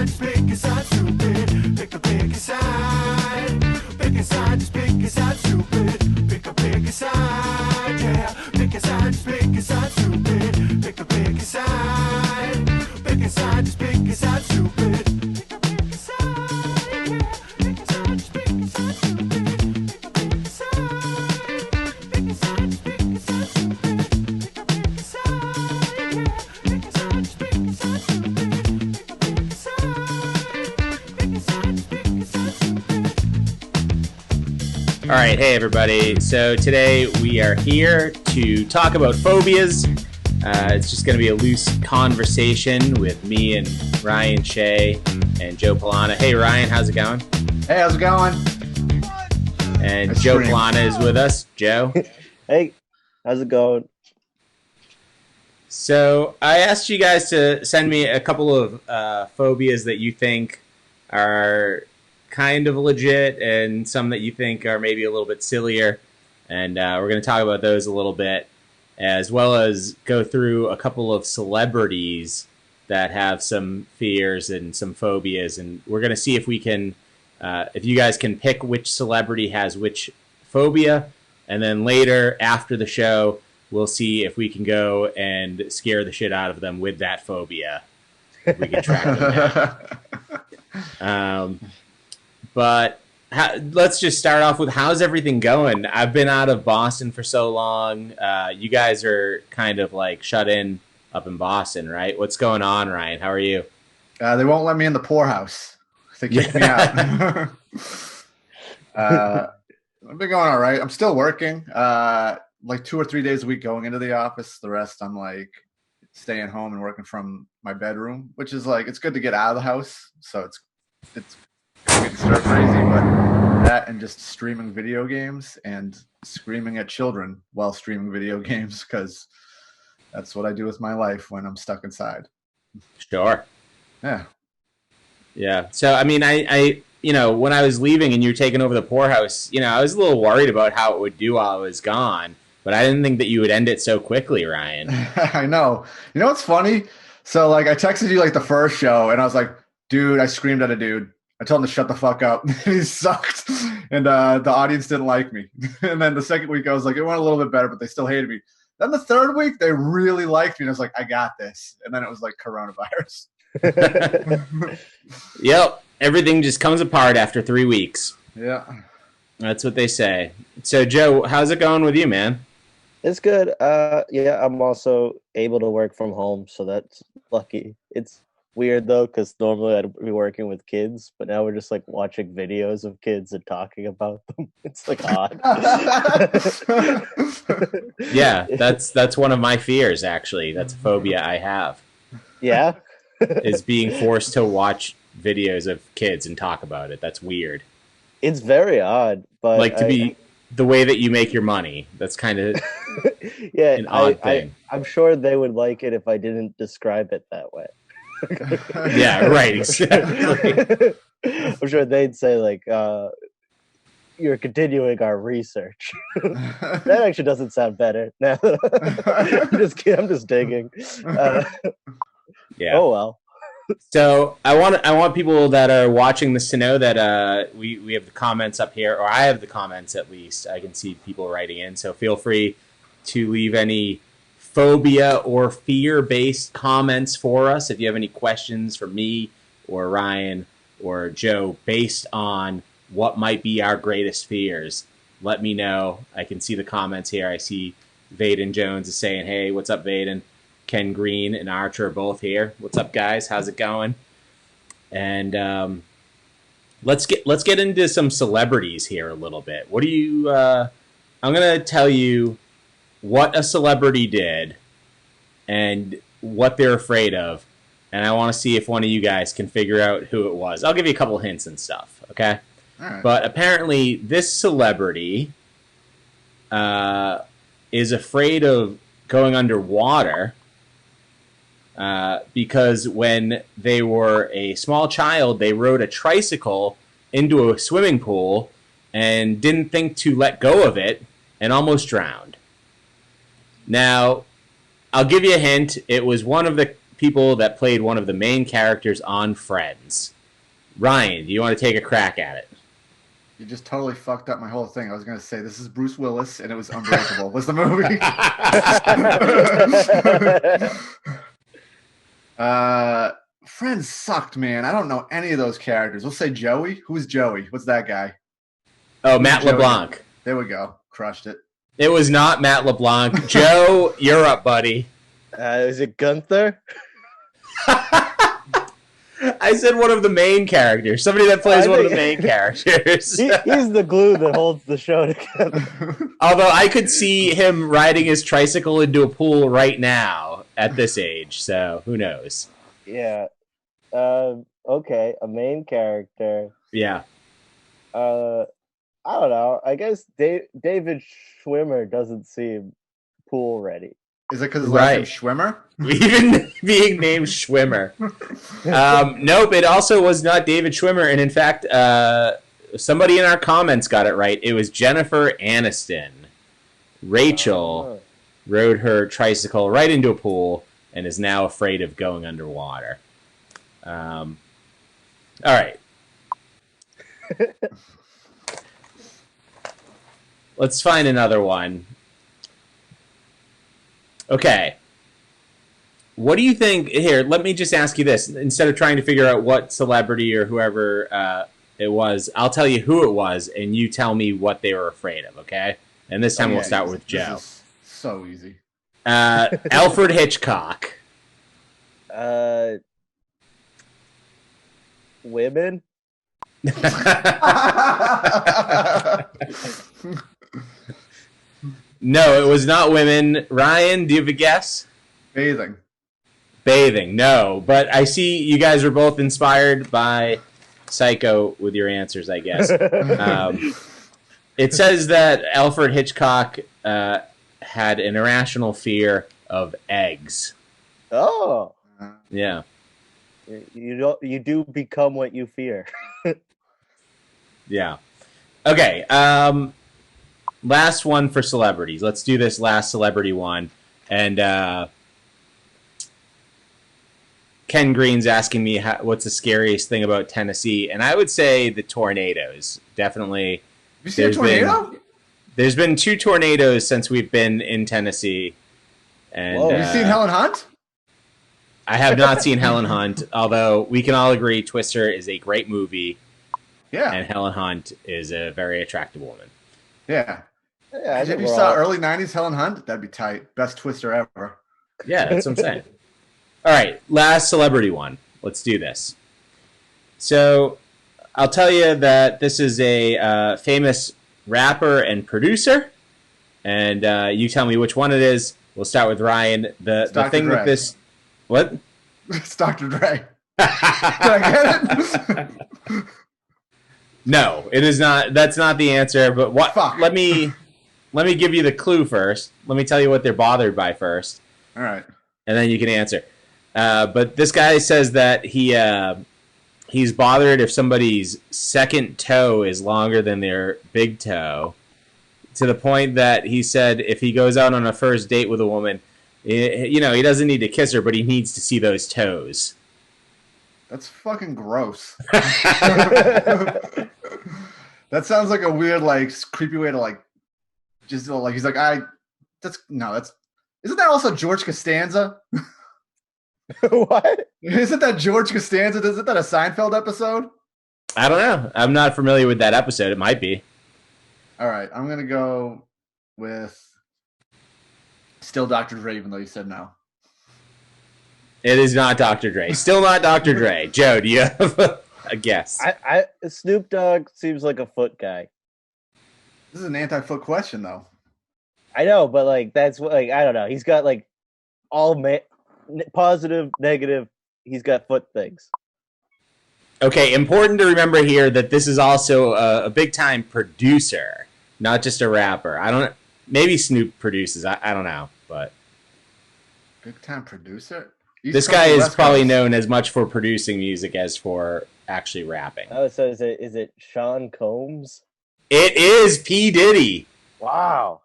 just pick a side, stupid. Pick a side. Pick a side, just pick a side, stupid. Pick a side, yeah. Pick a side, just pick a side, stupid. Pick a side. Pick a side, just pick a side, stupid. Pick a side, yeah. Pick a side, just pick a side, stupid. Pick a side. Pick a side, just pick a side, stupid. Pick a side, yeah. Pick a side, just pick a side, stupid. Pick a side. Pick a side, just pick a side, stupid. All right, hey everybody. So today we are here to talk about phobias. It's just going to be a loose conversation with me and Ryan, Shea, and Joe Palana. Hey Ryan, how's it going? Hey, how's it going? And That's Joe great. Palana is with us. Joe. Hey, how's it going? So I asked you guys to send me a couple of phobias that you think are kind of legit and some that you think are maybe a little bit sillier. And we're going to talk about those a little bit, as well as go through a couple of celebrities that have some fears and some phobias. And we're going to see if we can, if you guys can pick which celebrity has which phobia. And then later, after the show, we'll see if we can go and scare the shit out of them with that phobia. If we can track them down. But let's just start off with, how's everything going? I've been out of Boston for so long. You guys are kind of like shut in up in Boston, right? What's going on, Ryan? How are you? They won't let me in the poorhouse. They kicked me out. I've been going all right. I'm still working, like 2 or 3 days a week going into the office. The rest I'm like staying home and working from my bedroom, which is like, it's good to get out of the house. So it's getting stir crazy, but that and just streaming video games and screaming at children while streaming video games, because that's what I do with my life when I'm stuck inside. Sure. Yeah. Yeah. So, I mean, I when I was leaving and you were taking over the poorhouse, I was a little worried about how it would do while I was gone, but I didn't think that you would end it so quickly, Ryan. I know. You know what's funny? So, like, I texted you, like, the first show, and I was like, dude, I screamed at a dude. I told him to shut the fuck up. He sucked. And the audience didn't like me. And then the second week, I was like, it went a little bit better, but they still hated me. Then the third week, they really liked me. And I was like, I got this. And then it was like coronavirus. Yep. Everything just comes apart after 3 weeks. Yeah. That's what they say. So, Joe, how's it going with you, man? It's good. Yeah, I'm also able to work from home, so that's lucky. It's weird though, because normally I'd be working with kids, but now we're just like watching videos of kids and talking about them. It's like odd. Yeah, that's one of my fears, actually. That's a phobia I have, Yeah. is being forced to watch videos of kids and talk about it. That's weird. It's very odd, but Like, to be the way that you make your money. That's kind of yeah, an odd thing. I'm sure they would like it if I didn't describe it that way. Yeah, right, exactly. I'm sure they'd say like, you're continuing our research. That actually doesn't sound better. No. I'm just digging. Yeah. Oh well. So I want people that are watching this to know that we have the comments up here, or I have the comments at least. I can see people writing in, so feel free to leave any phobia or fear-based comments for us if you have any questions for me or Ryan or Joe based on what might be our greatest fears. Let me know. I can see the comments here. I see Vaden Jones is saying, hey, what's up, Vaden? Ken Green and Archer are both here. What's up, guys? How's it going? And let's get into some celebrities here a little bit. What do you? I'm gonna tell you what a celebrity did and what they're afraid of, and I want to see if one of you guys can figure out who it was. I'll give you a couple hints and stuff, okay? All right. But apparently, this celebrity is afraid of going underwater. Because when they were a small child, they rode a tricycle into a swimming pool and didn't think to let go of it and almost drowned. Now, I'll give you a hint. It was one of the people that played one of the main characters on Friends. Ryan, do you want to take a crack at it? You just totally fucked up my whole thing. I was going to say this is Bruce Willis, and it was Unbreakable. Was the movie? Friends sucked, man. I don't know any of those characters. We'll say Joey. Who's Joey? What's that guy? Oh, Matt Joey? LeBlanc. There we go. Crushed it. It was not Matt LeBlanc. Joe, you're up, buddy. Is it Gunther? I said one of the main characters. Somebody that plays one of the main characters. He's the glue that holds the show together. Although I could see him riding his tricycle into a pool right now at this age, so who knows? Yeah. Okay, a main character. Yeah. I don't know. I guess David Schwimmer doesn't seem pool ready. Is it because his last name's Schwimmer? Even being named Schwimmer. Nope, it also was not David Schwimmer. And in fact, somebody in our comments got it right. It was Jennifer Aniston. Rachel rode her tricycle right into a pool and is now afraid of going underwater. All right. Let's find another one. Okay. What do you think? Here, let me just ask you this. Instead of trying to figure out what celebrity or whoever it was, I'll tell you who it was, and you tell me what they were afraid of, okay? And this time we'll start with Joe. This is so easy. Alfred Hitchcock. Women? No, it was not women. Ryan, do you have a guess? Bathing. Bathing, no. But I see you guys are both inspired by Psycho with your answers, I guess. It says that Alfred Hitchcock had an irrational fear of eggs. Oh. Yeah. You do become what you fear. Yeah. Okay. Last one for celebrities. Let's do this last celebrity one. And Ken Green's asking me what's the scariest thing about Tennessee, and I would say the tornadoes. Definitely. Have you seen a tornado? There's been 2 tornadoes since we've been in Tennessee. And have you seen Helen Hunt? I have not seen Helen Hunt, although we can all agree Twister is a great movie. Yeah. And Helen Hunt is a very attractive woman. Yeah. Yeah, If you saw early 90s Helen Hunt, that'd be tight. Best Twister ever. Yeah, that's what I'm saying. All right, last celebrity one. Let's do this. So I'll tell you that this is a famous rapper and producer, and you tell me which one it is. We'll start with Ryan. The thing Dre. with this... What? It's Dr. Dre. Did I get it? No, it is not. That's not the answer. But what? Fuck. Let me give you the clue first. Let me tell you what they're bothered by first, All right. and then you can answer. But this guy says that he's bothered if somebody's second toe is longer than their big toe, to the point that he said if he goes out on a first date with a woman, he doesn't need to kiss her, but he needs to see those toes. That's fucking gross. That sounds like a weird, creepy way to he's like, isn't that also George Costanza? What? Isn't that George Costanza? Isn't that a Seinfeld episode? I don't know. I'm not familiar with that episode. It might be. All right, I'm gonna go with still Dr. Dre, even though you said no. It is not Dr. Dre. Still not Dr. Dre. Joe, do you have a guess? Snoop Dogg seems like a foot guy. This is an anti-foot question, though. I know, but that's what I don't know. He's got all positive, negative. He's got foot things. Okay, important to remember here that this is also a big-time producer, not just a rapper. Maybe Snoop produces. I don't know, but Big-time producer. This guy is probably known as much for producing music as for actually rapping. Oh, so is it Sean Combs? It is P. Diddy. Wow.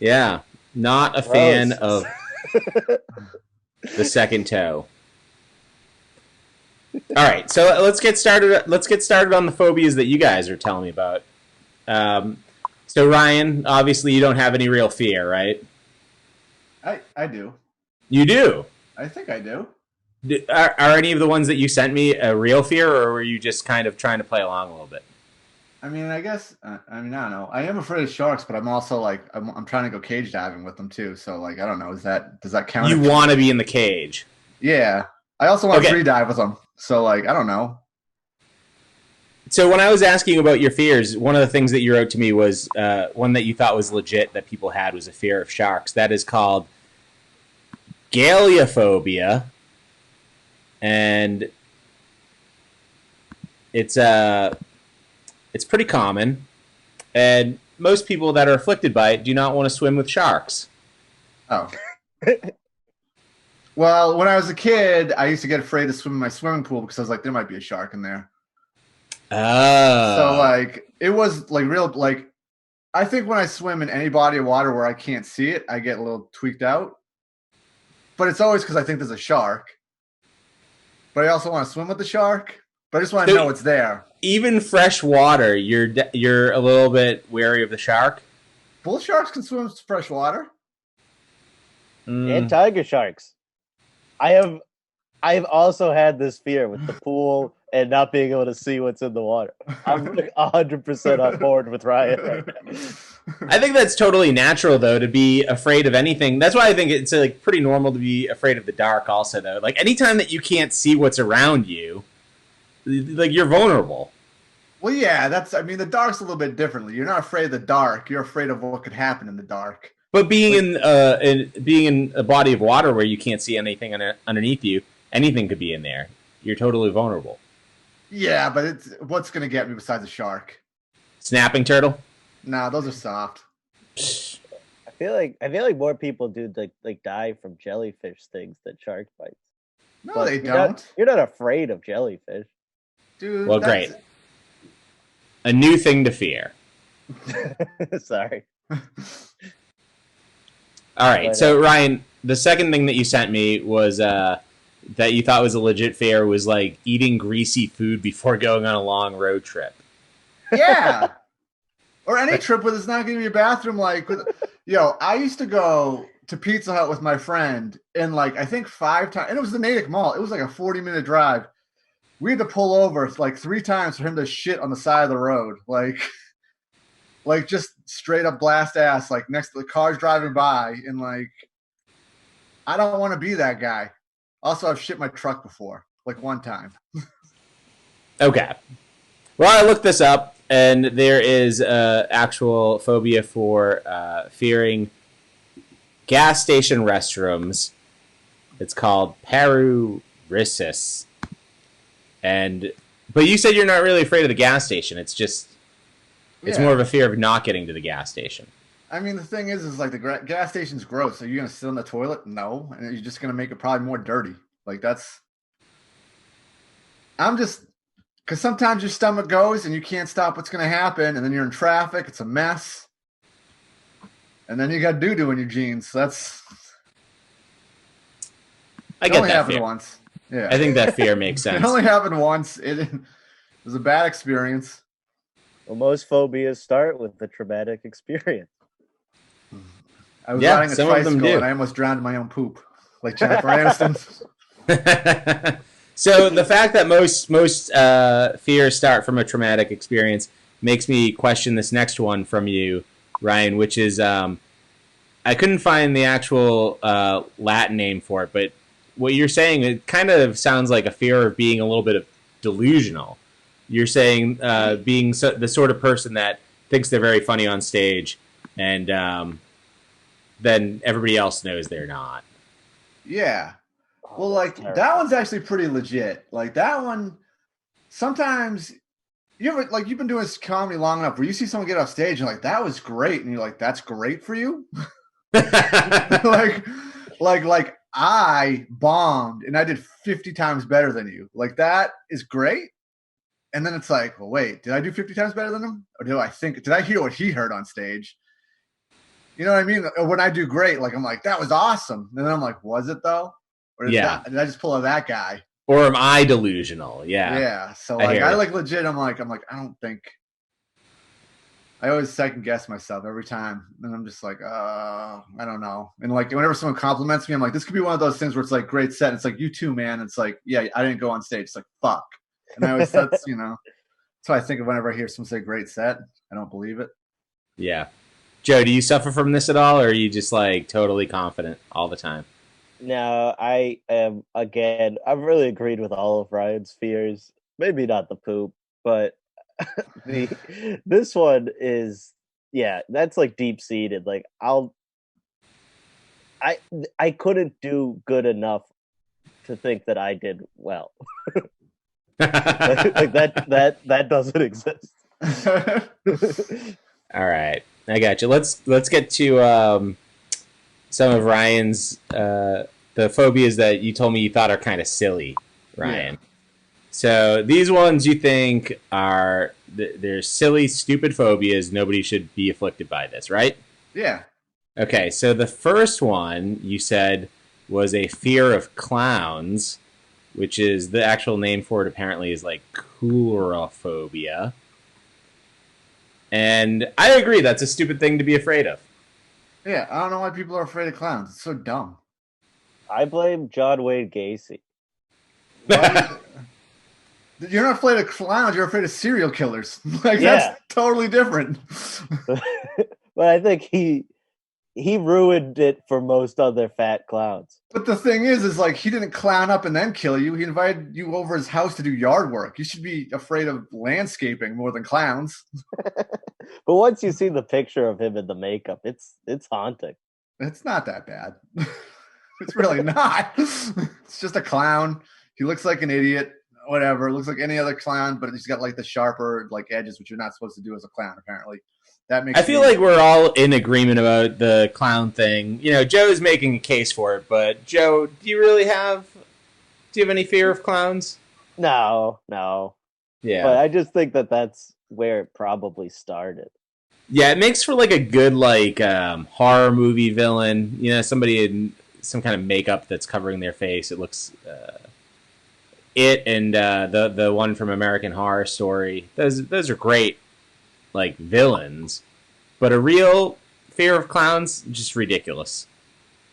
Yeah, not a fan of. the second toe. All right, so let's get started. Let's get started on the phobias that you guys are telling me about. So Ryan, obviously you don't have any real fear, right? I do. You do. I think I do. Are any of the ones that you sent me a real fear, or were you just kind of trying to play along a little bit? I mean, I guess. I mean, I don't know. I am afraid of sharks, but I'm also like, I'm trying to go cage diving with them too. So like, I don't know. Does that count? You want to be in the cage. Yeah. I also want to Okay. free dive with them. So like, I don't know. So when I was asking about your fears, one of the things that you wrote to me was one that you thought was legit that people had was a fear of sharks. That is called galiophobia, and it's pretty common, and most people that are afflicted by it do not want to swim with sharks. Oh. Well, when I was a kid, I used to get afraid to swim in my swimming pool because I was like, there might be a shark in there. Oh. So like, it was like real, like, I think when I swim in any body of water where I can't see it, I get a little tweaked out. But it's always because I think there's a shark. But I also want to swim with the shark. But I just want to know it's there. Even fresh water, you're a little bit wary of the shark. Bull sharks can swim in fresh water. And tiger sharks. I've also had this fear with the pool and not being able to see what's in the water. I'm like 100% on board with Ryan right now. I think that's totally natural, though, to be afraid of anything. That's why I think it's like pretty normal to be afraid of the dark, also, though. Like anytime that you can't see what's around you, like you're vulnerable. Well, yeah, I mean, the dark's a little bit differently. You're not afraid of the dark. You're afraid of what could happen in the dark. But being in a body of water where you can't see anything underneath you, anything could be in there. You're totally vulnerable. Yeah, but what's going to get me besides a shark? Snapping turtle? Nah, those are soft. I feel like more people do like die from jellyfish things than shark bites. No, But they you're don't. You're not afraid of jellyfish. Dude, Well, great. A new thing to fear. Sorry. All right, so Ryan, the second thing that you sent me was that you thought was a legit fear was like eating greasy food before going on a long road trip. Yeah. Or any trip where there's not going to be a bathroom. Like, I used to go to Pizza Hut with my friend, and like I think 5 times, and it was the Natick Mall. It was like a 40-minute drive. We had to pull over like 3 times for him to shit on the side of the road, like just straight up blast ass, like next to the cars driving by, and like I don't want to be that guy. Also, I've shit my truck before, like 1 time. Okay. Well, I looked this up, and there is actual phobia for fearing gas station restrooms. It's called paruresis. But you said you're not really afraid of the gas station. It's just, it's more of a fear of not getting to the gas station. I mean, the thing is like the gas station's gross. Are you going to sit on the toilet? No. And you're just going to make it probably more dirty. Like because sometimes your stomach goes and you can't stop what's going to happen. And then you're in traffic. It's a mess. And then you got doo-doo in your jeans. So I it get only that happened fear. once. Yeah. I think that fear makes It sense. only happened once. It was a bad experience. Well, most phobias start with a traumatic experience. I was Yeah, riding a some of them tricycle do. and I almost drowned in my own poop. Like Jennifer Aniston. So the fact that most fears start from a traumatic experience makes me question this next one from you, Ryan, which is I couldn't find the actual Latin name for it, but what you're saying, it kind of sounds like a fear of being a little bit of delusional. You're saying being the sort of person that thinks they're very funny on stage, and then everybody else knows they're not. Yeah. Well, like that one's actually pretty legit. Like that one, sometimes you've been doing this comedy long enough where you see someone get off stage and like, that was great. And you're like, that's great for you. like I bombed and I did 50 times better than you. Like that is great. And then it's like, well, wait, did I do 50 times better than him? Or did I hear what he heard on stage? You know what I mean? When I do great, like I'm like, that was awesome. And then I'm like, was it though? Or Yeah. did I just pull out that guy? Or am I delusional? Yeah. Yeah. So I like hear I you. like legit. I'm like I don't think. I always second guess myself every time, and I'm just like, I don't know. And like whenever someone compliments me, I'm like, this could be one of those things where it's like great set. And it's like you too, man. It's like, yeah, I didn't go on stage. It's like fuck. And I always that's that's what I think of whenever I hear someone say great set. I don't believe it. Yeah. Joe, do you suffer from this at all, or are you just like totally confident all the time? Now, I am, again, I've really agreed with all of Ryan's fears. Maybe not the poop, but this one is, yeah, that's like deep seated. Like I couldn't do good enough to think that I did well. Like that doesn't exist. All right, I got you. Let's get to some of Ryan's the phobias that you told me you thought are kind of silly, Ryan. Yeah. So these ones you think are they're silly, stupid phobias. Nobody should be afflicted by this, right? Yeah. Okay, so the first one you said was a fear of clowns, which is the actual name for it apparently is like coulrophobia. And I agree, that's a stupid thing to be afraid of. Yeah, I don't know why people are afraid of clowns. It's so dumb. I blame John Wayne Gacy. You're not afraid of clowns, you're afraid of serial killers. Like, yeah. That's totally different. But I think he ruined it for most other fat clowns. But the thing is like he didn't clown up and then kill you. He invited you over his house to do yard work. You should be afraid of landscaping more than clowns. But once you see the picture of him in the makeup, it's haunting. It's not that bad. It's really not. It's just a clown. He looks like an idiot. Whatever. Looks like any other clown, but he's got like the sharper like edges, which you're not supposed to do as a clown, apparently. That makes I feel like we're all in agreement about the clown thing. You know, Joe's making a case for it, but Joe, do you have any fear of clowns? No. Yeah. But I just think that that's where it probably started. Yeah, it makes for like a good like horror movie villain. You know, somebody in some kind of makeup that's covering their face. It looks it and the one from American Horror Story. Those are great like villains, but a real fear of clowns just ridiculous.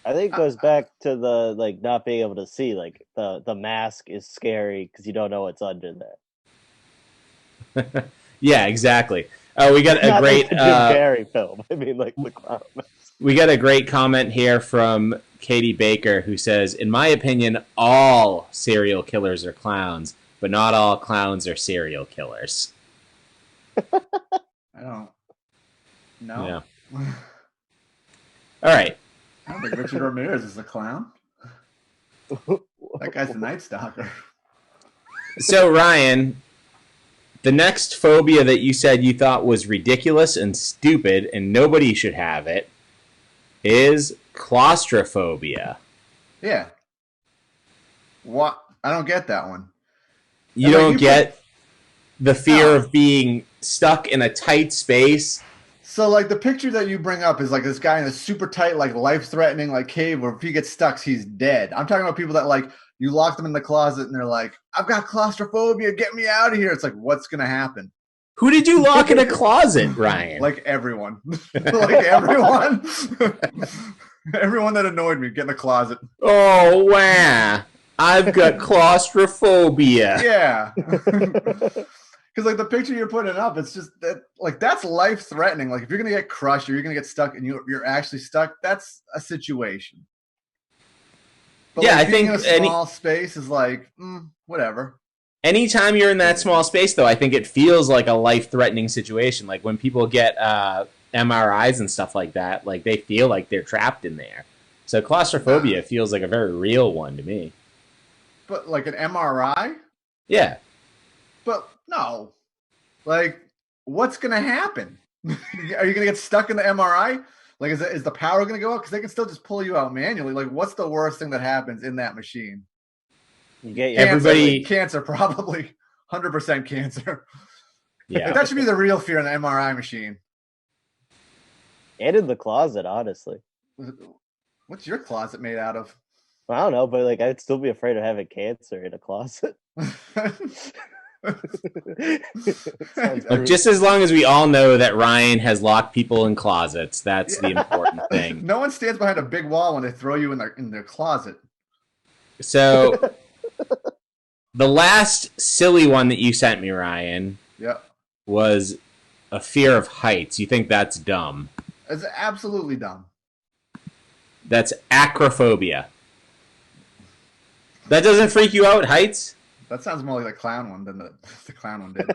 I think it goes back to the like not being able to see. Like the mask is scary because you don't know what's under there. Yeah, exactly. Oh, we got a great like the Jim Carrey film. I mean, like the clown mask. We got a great comment here from Katie Baker who says, "In my opinion, all serial killers are clowns, but not all clowns are serial killers." I don't know. Yeah. All right. I don't think Richard Ramirez is a clown. That guy's a Night Stalker. So, Ryan, the next phobia that you said you thought was ridiculous and stupid and nobody should have it is claustrophobia. Yeah. What? I don't get that one. You don't get the fear of being stuck in a tight space. So, like, the picture that you bring up is, like, this guy in a super tight, like, life-threatening, like, cave where if he gets stuck, he's dead. I'm talking about people that, like, you lock them in the closet and they're like, I've got claustrophobia, get me out of here. It's like, what's going to happen? Who did you lock in a closet, Ryan? Like, everyone. Like, everyone. Everyone that annoyed me, get in the closet. Oh, wow. I've got claustrophobia. Yeah. Because, like, the picture you're putting up, it's just that, like, that's life threatening. Like, if you're going to get crushed or you're going to get stuck and you're actually stuck, that's a situation. But yeah, like, I think in a small space is like, whatever. Anytime you're in that small space, though, I think it feels like a life threatening situation. Like, when people get MRIs and stuff like that, like, they feel like they're trapped in there. So, claustrophobia feels like a very real one to me. But, like, an MRI? Yeah. But, no. Like, what's going to happen? Are you going to get stuck in the MRI? Like, is the power going to go out? Because they can still just pull you out manually. Like, what's the worst thing that happens in that machine? You get cancer, probably 100% cancer. Yeah. Like, that should be the real fear in the MRI machine. And in the closet, honestly. What's your closet made out of? I don't know, but like I'd still be afraid of having cancer in a closet. Sounds Look, just as long as we all know that Ryan has locked people in closets, that's the important thing. No one stands behind a big wall when they throw you in their closet. So, the last silly one that you sent me, Ryan, Yeah, was a fear of heights. You think that's dumb? it's absolutely dumb. That's acrophobia. That doesn't freak you out, heights? That sounds more like the clown one than the clown one did.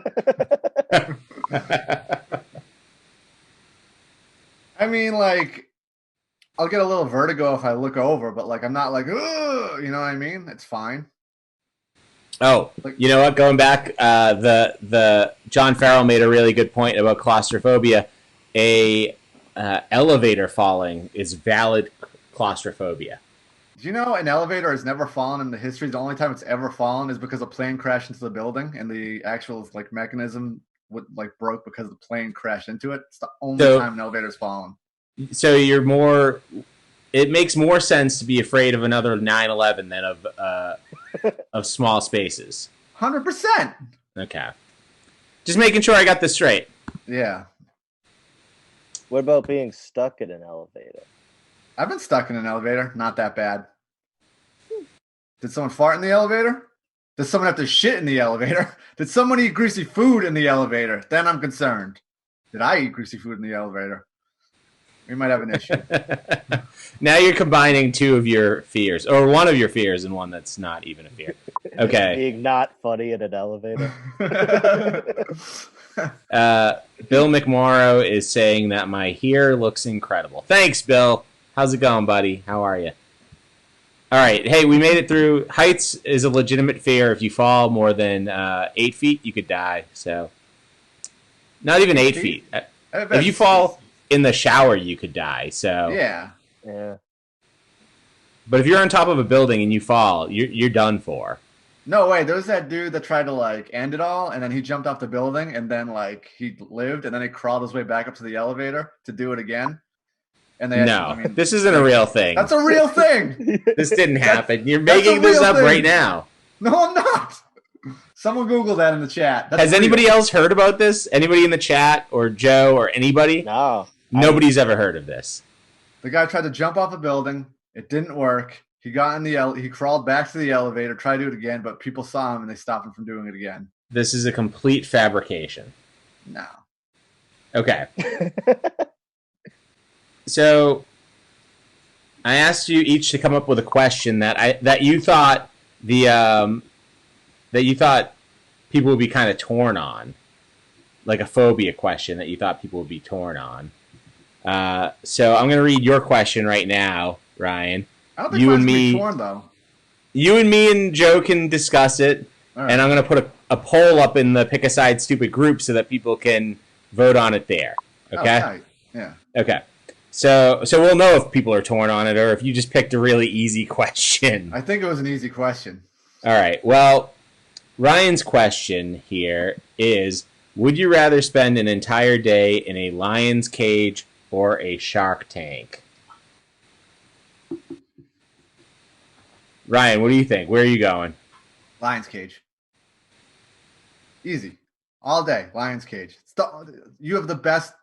I mean, like, I'll get a little vertigo if I look over, but like, I'm not like, ugh, you know what I mean? It's fine. Oh, you know what? Going back, the John Farrell made a really good point about claustrophobia. A elevator falling is valid claustrophobia. Do you know an elevator has never fallen in the history? The only time it's ever fallen is because a plane crashed into the building, and the actual like mechanism broke because the plane crashed into it. It's the only time an elevator's fallen. So you're more. It makes more sense to be afraid of another 9/11 than of small spaces. 100%. Okay, just making sure I got this straight. Yeah. What about being stuck in an elevator? I've been stuck in an elevator. Not that bad. Did someone fart in the elevator? Did someone have to shit in the elevator? Did someone eat greasy food in the elevator? Then I'm concerned. Did I eat greasy food in the elevator? We might have an issue. Now you're combining two of your fears, or one of your fears, and one that's not even a fear. Okay. Being not funny in an elevator. Bill McMorrow is saying that my hair looks incredible. Thanks, Bill. How's it going, buddy? How are you? All right. Hey, we made it through. Heights is a legitimate fear. If you fall more than 8 feet, you could die. So, not even 8 feet. If you fall in the shower, you could die. So yeah. But if you're on top of a building and you fall, you're done for. No way. There was that dude that tried to like end it all, and then he jumped off the building, and then like he lived, and then he crawled his way back up to the elevator to do it again. And they this isn't a real thing. That's a real thing. This didn't happen. You're making this up right now. No, I'm not. Someone Google that in the chat. Has anybody else heard about this? Anybody in the chat or Joe or anybody? No. Nobody's ever heard of this. The guy tried to jump off a building. It didn't work. He got in the he crawled back to the elevator, tried to do it again, but people saw him and they stopped him from doing it again. This is a complete fabrication. No. Okay. So I asked you each to come up with a question that you thought people would be kind of torn on, like a phobia question that you thought people would be torn on. So I'm going to read your question right now, Ryan. I don't think you and me torn, though. You and me and Joe can discuss it, right. And I'm going to put a poll up in the Pick a Side Stupid group so that people can vote on it there. Okay? Oh, right. Yeah. Okay. So we'll know if people are torn on it or if you just picked a really easy question. I think it was an easy question. All right. Well, Ryan's question here is, would you rather spend an entire day in a lion's cage or a shark tank? Ryan, what do you think? Where are you going? Lion's cage. Easy. All day, lion's cage. You have the best...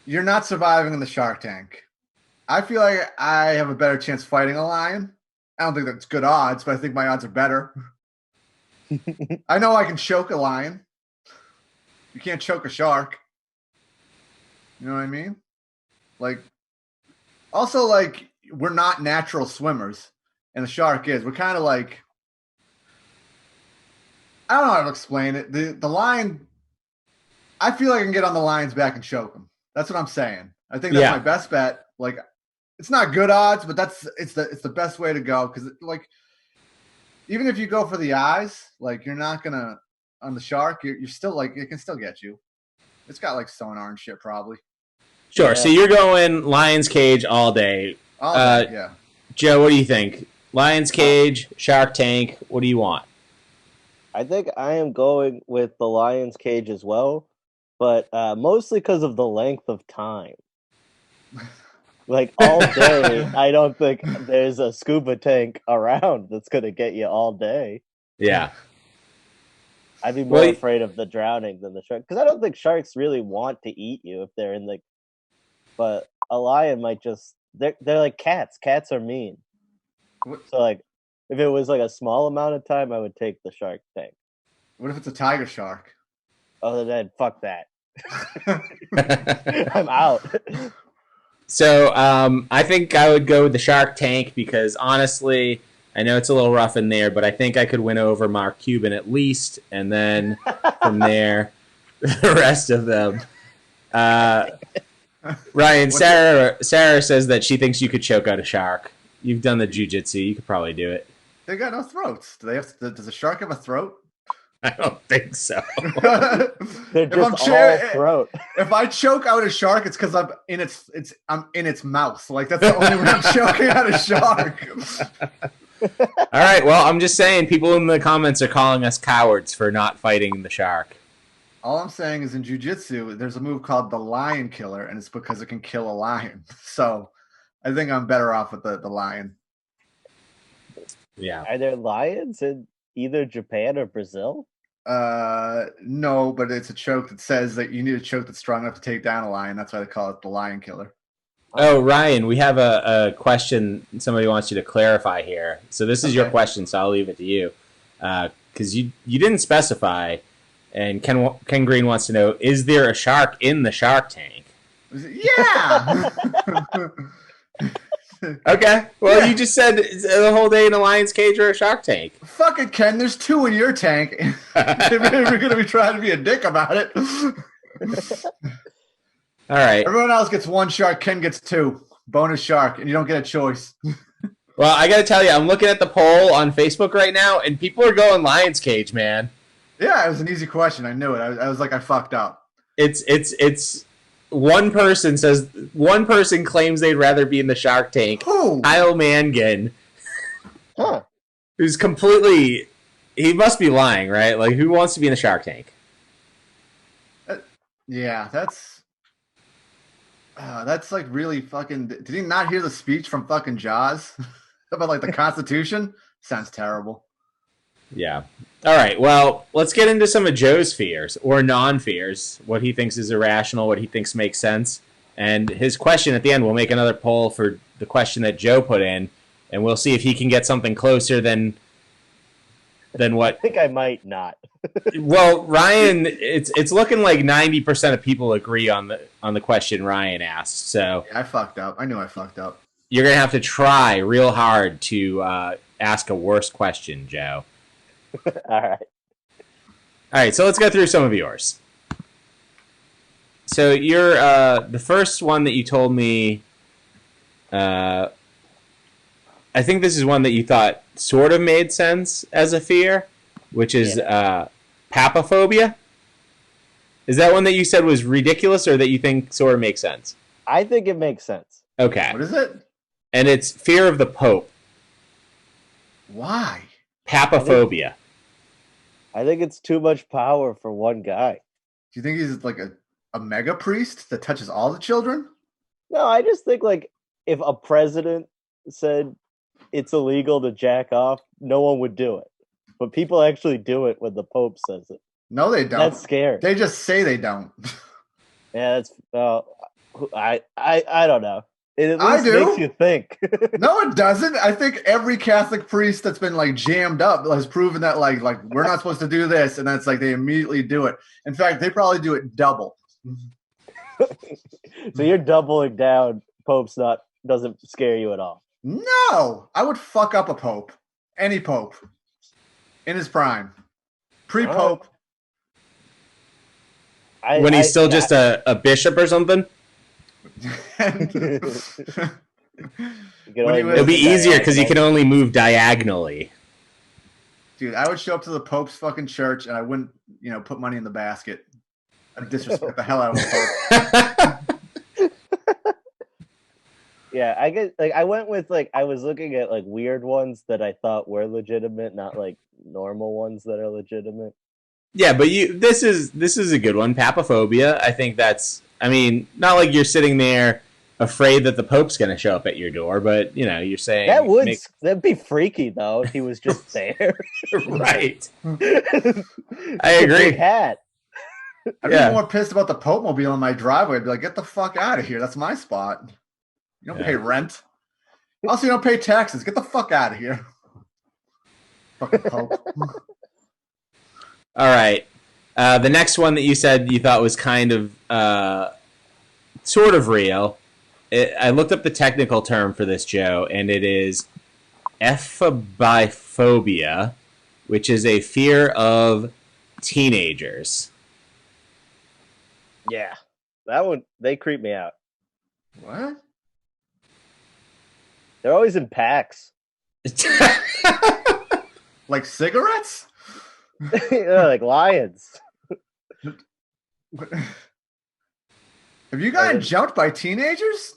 You're not surviving in the shark tank. I feel like I have a better chance fighting a lion. I don't think that's good odds, but I think my odds are better. I know I can choke a lion. You can't choke a shark. You know what I mean? Like, also, like, we're not natural swimmers, and the shark is. We're kind of like, I don't know how to explain it. The lion, I feel like I can get on the lion's back and choke him. That's what I'm saying. I think that's my best bet. Like, it's not good odds, but it's the best way to go, because like, even if you go for the eyes, like, you're not gonna on the shark. You're still like, it can still get you. It's got like sonar and shit probably. Sure. Yeah. So you're going lion's cage all day. All day, yeah. Joe, what do you think? Lion's cage, shark tank. What do you want? I think I am going with the lion's cage as well, but mostly because of the length of time. Like all day, I don't think there's a scuba tank around that's gonna get you all day. Yeah. I'd be more Well, afraid of the drowning than the shark because I don't think sharks really want to eat you if they're in the. But a lion might just they're like cats. Cats are mean. What, So like, if it was like a small amount of time, I would take the shark tank. what if it's a tiger shark? Other than fuck that, I'm out. So I think I would go with the Shark Tank because honestly, I know it's a little rough in there, but I think I could win over Mark Cuban at least, and then from there, the rest of them. Ryan, Sarah says that she thinks you could choke out a shark. You've done the jujitsu. You could probably do it. They got no throats. Do they have? Does a shark have a throat? I don't think so. They're just all throat. If I choke out a shark, it's because I'm in its mouth. Like that's the only way I'm choking out a shark. All right. Well, I'm just saying, people in the comments are calling us cowards for not fighting the shark. All I'm saying is in jiu-jitsu, there's a move called the lion killer, and it's because it can kill a lion. So I think I'm better off with the lion. Yeah. Are there lions in either Japan or Brazil? No, but it's a choke that says that you need a choke that's strong enough to take down a lion. That's why they call it the lion killer. Oh, Ryan, we have a question somebody wants you to clarify here. So this is your question, so I'll leave it to you. Because you didn't specify, and Ken Green wants to know, is there a shark in the Shark Tank? Yeah! Okay. Well, you just said the whole day in a lion's cage or a shark tank. Fuck it, Ken. There's 2 in your tank. If you're going to be trying to be a dick about it. All right. Everyone else gets 1 shark. Ken gets 2. Bonus shark. And you don't get a choice. Well, I got to tell you, I'm looking at the poll on Facebook right now, and people are going lion's cage, man. Yeah, it was an easy question. I knew it. I was like, I fucked up. It's one person claims they'd rather be in the Shark Tank. Who? Kyle Mangan. Huh. Who's completely... He must be lying, right? Like, who wants to be in the Shark Tank? Yeah, that's like really fucking... Did he not hear the speech from fucking Jaws? About, like, the Constitution? Sounds terrible. Yeah. All right, well, let's get into some of Joe's fears, or non-fears, what he thinks is irrational, what he thinks makes sense. And his question at the end, we'll make another poll for the question that Joe put in, and we'll see if he can get something closer than what... I think I might not. Well, Ryan, it's looking like 90% of people agree on the question Ryan asked, so... Yeah, I fucked up. I knew I fucked up. You're going to have to try real hard to ask a worse question, Joe. All right, so let's go through some of yours. So you're the first one that you told me. I think this is one that you thought sort of made sense as a fear, which is papophobia. Is that one that you said was ridiculous, or that you think sort of makes sense? I think it makes sense. Okay. What is it? And it's fear of the Pope. Why? Papophobia. I think it's too much power for one guy. Do you think he's like a mega priest that touches all the children? No, I just think like if a president said it's illegal to jack off, no one would do it. But people actually do it when the Pope says it. No, they don't. That's scary. They just say they don't. Yeah, that's I don't know. It at I least do. makes you think. No, it doesn't. I think every Catholic priest that's been like jammed up has proven that like we're not supposed to do this, and that's like they immediately do it. In fact, they probably do it double. So you're doubling down. Pope's doesn't scare you at all. No, I would fuck up a pope, any pope, in his prime, pre-pope. When he's still just a bishop or something. It'll It'll be easier because you can only move diagonally. Dude, I would show up to the Pope's fucking church and I wouldn't, put money in the basket. I'd disrespect the hell out of the Pope. Yeah, I get I went with I was looking at weird ones that I thought were legitimate, not normal ones that are legitimate. Yeah, but this is a good one. Papophobia. I think not like you're sitting there afraid that the Pope's going to show up at your door, but you're saying that'd be freaky though if he was just there. Right. I agree. Big hat. I'd be more pissed about the Pope mobile in my driveway. I'd be like, get the fuck out of here. That's my spot. You don't pay rent. Also, you don't pay taxes. Get the fuck out of here. Fucking Pope. All right. The next one that you said you thought was kind of sort of real. I looked up the technical term for this, Joe, and it is ephobophobia, which is a fear of teenagers. Yeah, that one, they creep me out. What? They're always in packs. Like cigarettes? Like lions. Have you gotten jumped by teenagers?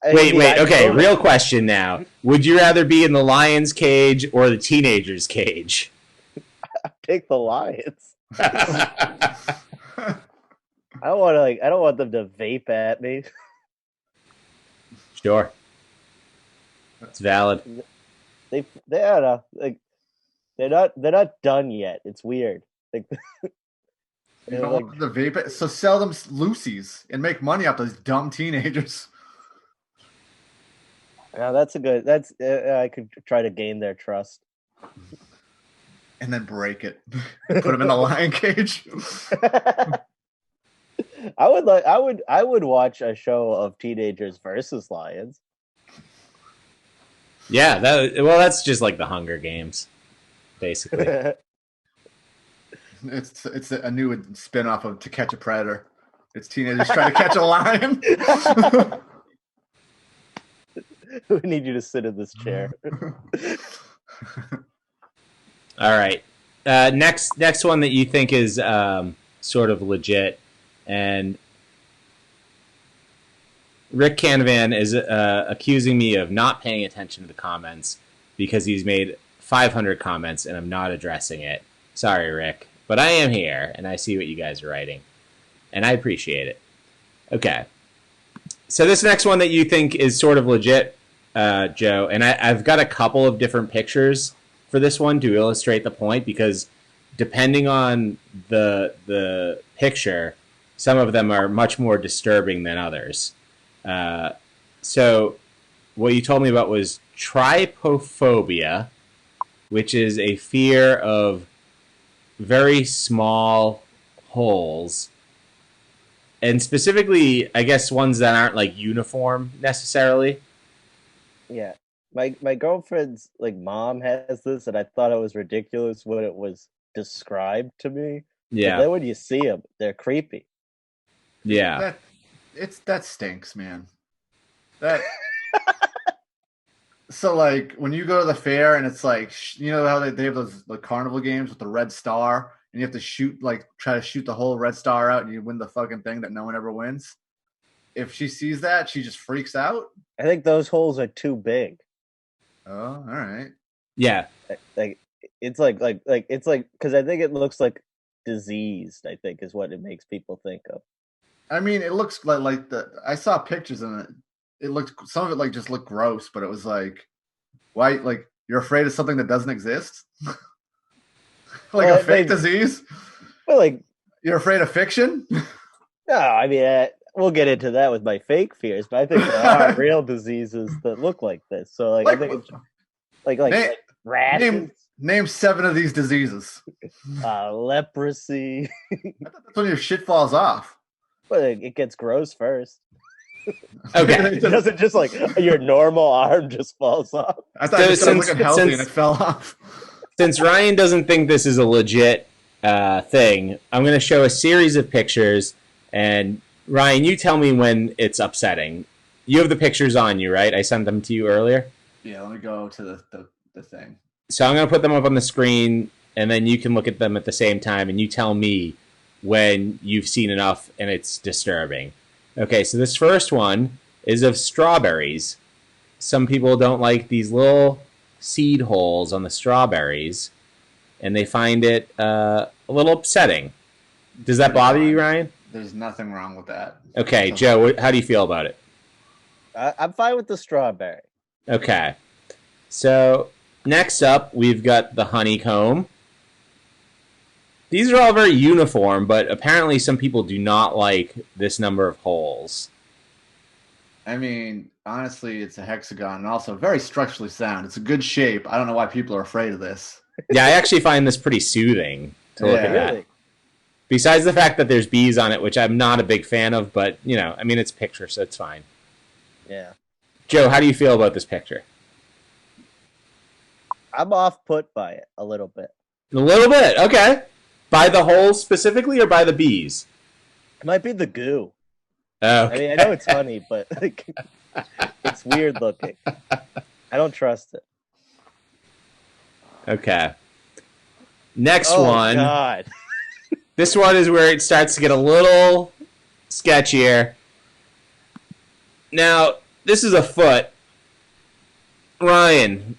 Wait. Okay, real question now. Would you rather be in the lion's cage or the teenager's cage? I pick the lions. I don't want them to vape at me. Sure. It's valid. They're not done yet. It's weird. Like, you don't want them to vape it, so sell them Lucy's and make money off those dumb teenagers. Now that's a good. That's I could try to gain their trust. And then break it. Put them in the lion cage. I would watch a show of teenagers versus lions. Yeah, that's just like the Hunger Games, basically. It's a new spin-off of To Catch a Predator. It's teenagers trying to catch a lion. We need you to sit in this chair. All right. Next one that you think is sort of legit, and Rick Canavan is accusing me of not paying attention to the comments because he's made 500 comments and I'm not addressing it. Sorry, Rick, but I am here and I see what you guys are writing, and I appreciate it. Okay. So this next one that you think is sort of legit, Joe, and I've got a couple of different pictures for this one to illustrate the point, because depending on the picture, some of them are much more disturbing than others. So what you told me about was trypophobia, which is a fear of very small holes, and specifically, I guess, ones that aren't like uniform necessarily. Yeah. My girlfriend's like mom has this, and I thought it was ridiculous when it was described to me. Yeah. But then when you see them, they're creepy. Yeah. That stinks, man. That. So like when you go to the fair and it's like, you know how they have those like carnival games with the red star, and you have to try to shoot the whole red star out and you win the fucking thing that no one ever wins. If she sees that, she just freaks out. I think those holes are too big. Oh, all right. Yeah. Like it's like it's like, because I think it looks like diseased, I think is what it makes people think of. I mean, it looks like I saw pictures and it looked, some of it like just looked gross, but it was like, why, like you're afraid of something that doesn't exist? Like a fake disease? Well, like you're afraid of fiction? No, I mean, we'll get into that with my fake fears, but I think there are real diseases that look like this. So, like I think it's like rashes. Name 7 of these diseases. Leprosy. I thought that's when your shit falls off. But it gets gross first. Okay. It doesn't just like your normal arm just falls off. I thought it started looking healthy and it fell off. Since Ryan doesn't think this is a legit thing, I'm going to show a series of pictures, and Ryan, you tell me when it's upsetting. You have the pictures on you, right? I sent them to you earlier. Yeah, let me go to the thing. So I'm going to put them up on the screen, and then you can look at them at the same time, and you tell me when you've seen enough and it's disturbing. Okay, so this first one is of strawberries. Some people don't like these little seed holes on the strawberries, and they find it a little upsetting. Does that bother you, Ryan? There's nothing wrong with that. Okay, Joe, how do you feel about it? I'm fine with the strawberry. Okay. So next up, we've got the honeycomb. These are all very uniform, but apparently some people do not like this number of holes. I mean, honestly, it's a hexagon and also very structurally sound. It's a good shape. I don't know why people are afraid of this. Yeah, I actually find this pretty soothing to look at that. Really? Besides the fact that there's bees on it, which I'm not a big fan of, but, you know, I mean, it's a picture, so it's fine. Yeah. Joe, how do you feel about this picture? I'm off put by it a little bit. A little bit, okay. By the holes specifically or by the bees? It might be the goo. Okay. I mean, I know it's funny, but like, it's weird looking. I don't trust it. Okay. Next Oh, one. God. This one is where it starts to get a little sketchier. Now, this is a foot. Ryan,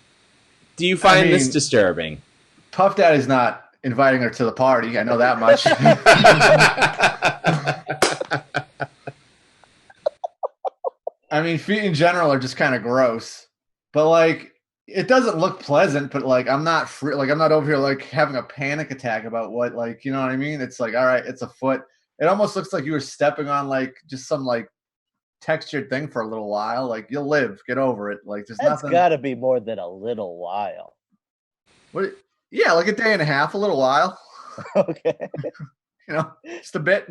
do you find this disturbing? Puff Daddy's not inviting her to the party. I know that much. I mean, feet in general are just kind of gross. But, like, it doesn't look pleasant, but, like, I'm not I'm not over here, like, having a panic attack about what, like, you know what I mean? It's like, all right, it's a foot. It almost looks like you were stepping on, like, just some, like, textured thing for a little while. Like, you'll live. Get over it. Like, there's That's nothing. got to be more than a little while. What? Yeah, like a day and a half, a little while. Okay. You know, just a bit.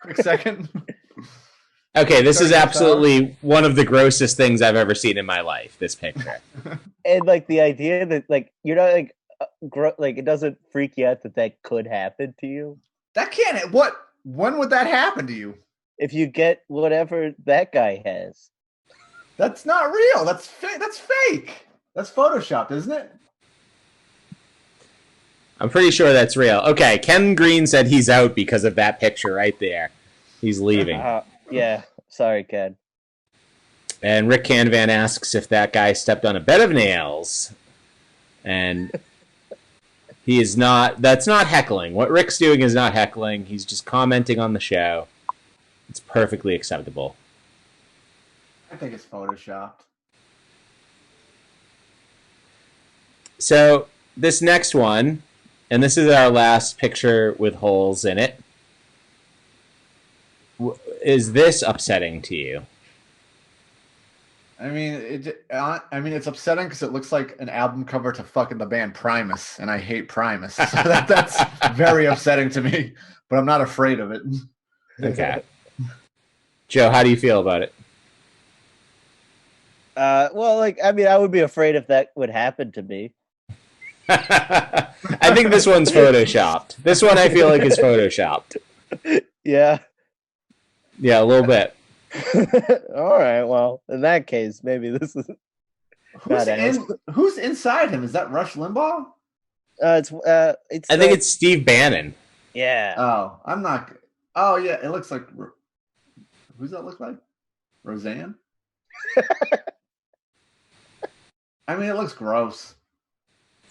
Quick second. Okay, this is absolutely one of the grossest things I've ever seen in my life, this picture. And, like, the idea that, like, you're not, like, it doesn't freak you out that could happen to you. That can't. When would that happen to you? If you get whatever that guy has. That's not real. That's fake. That's fake. That's photoshopped, isn't it? I'm pretty sure that's real. Okay, Ken Green said he's out because of that picture right there. He's leaving. Yeah, sorry, Ken. And Rick Canvan asks if that guy stepped on a bed of nails. And he is not. That's not heckling. What Rick's doing is not heckling. He's just commenting on the show. It's perfectly acceptable. I think it's photoshopped. So this next one, and this is our last picture with holes in it. Is this upsetting to you? I mean, it's upsetting because it looks like an album cover to fucking the band Primus, and I hate Primus. So that's very upsetting to me. But I'm not afraid of it. Okay. Joe, how do you feel about it? Well, like, I mean, I would be afraid if that would happen to me. I think this one's photoshopped. This one I feel like is photoshopped. Yeah. Yeah, a little bit. All right. Well, in that case, maybe this is who's inside him? Is that Rush Limbaugh? It's I think it's Steve Bannon. Yeah. Oh, I'm not. Oh, yeah. It looks like. Who's that look like? Roseanne? I mean, it looks gross.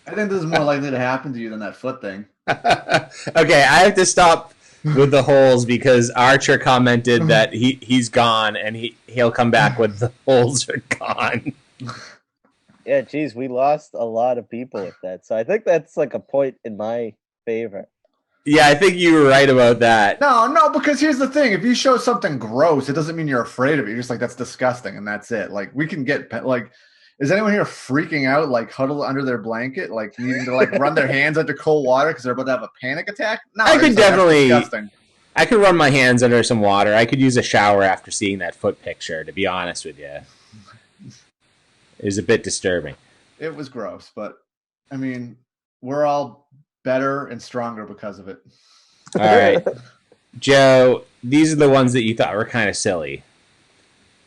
I think this is more likely to happen to you than that foot thing. Okay, I have to stop with the holes because Archer commented that he's gone and he'll come back when the holes are gone. Yeah, geez, we lost a lot of people with that. So I think that's like a point in my favor. Yeah, I think you were right about that. No, because here's the thing. If you show something gross, it doesn't mean you're afraid of it. You're just like, that's disgusting, and that's it. Like, we can get, like, is anyone here freaking out, like, huddled under their blanket, like, needing to, like, run their hands under cold water because they're about to have a panic attack? No, I could definitely, disgusting. I could run my hands under some water. I could use a shower after seeing that foot picture, to be honest with you. It was a bit disturbing. It was gross, but, I mean, we're all better and stronger because of it. All right. Joe, these are the ones that you thought were kind of silly.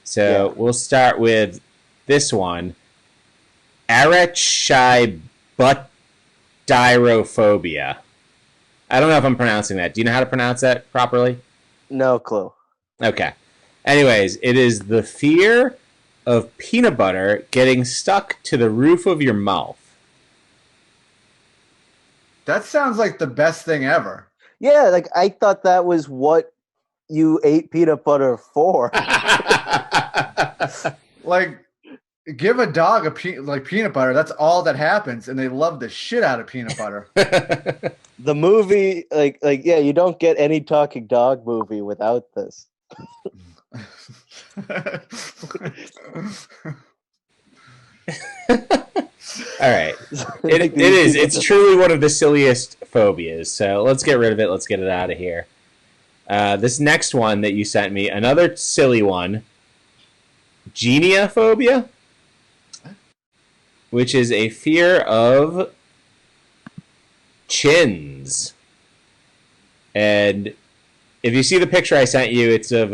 So we'll start with this one. Arachibutdyrophobia. I don't know if I'm pronouncing that. Do you know how to pronounce that properly? No clue. Okay. Anyways, it is the fear of peanut butter getting stuck to the roof of your mouth. That sounds like the best thing ever. Yeah, like I thought that was what you ate peanut butter for. Like, give a dog a peanut butter. That's all that happens, and they love the shit out of peanut butter. The movie, yeah, you don't get any talking dog movie without this. All right. It is. It's truly one of the silliest phobias. So let's get rid of it. Let's get it out of here. This next one that you sent me, another silly one. Geniophobia, which is a fear of chins. And if you see the picture I sent you, it's of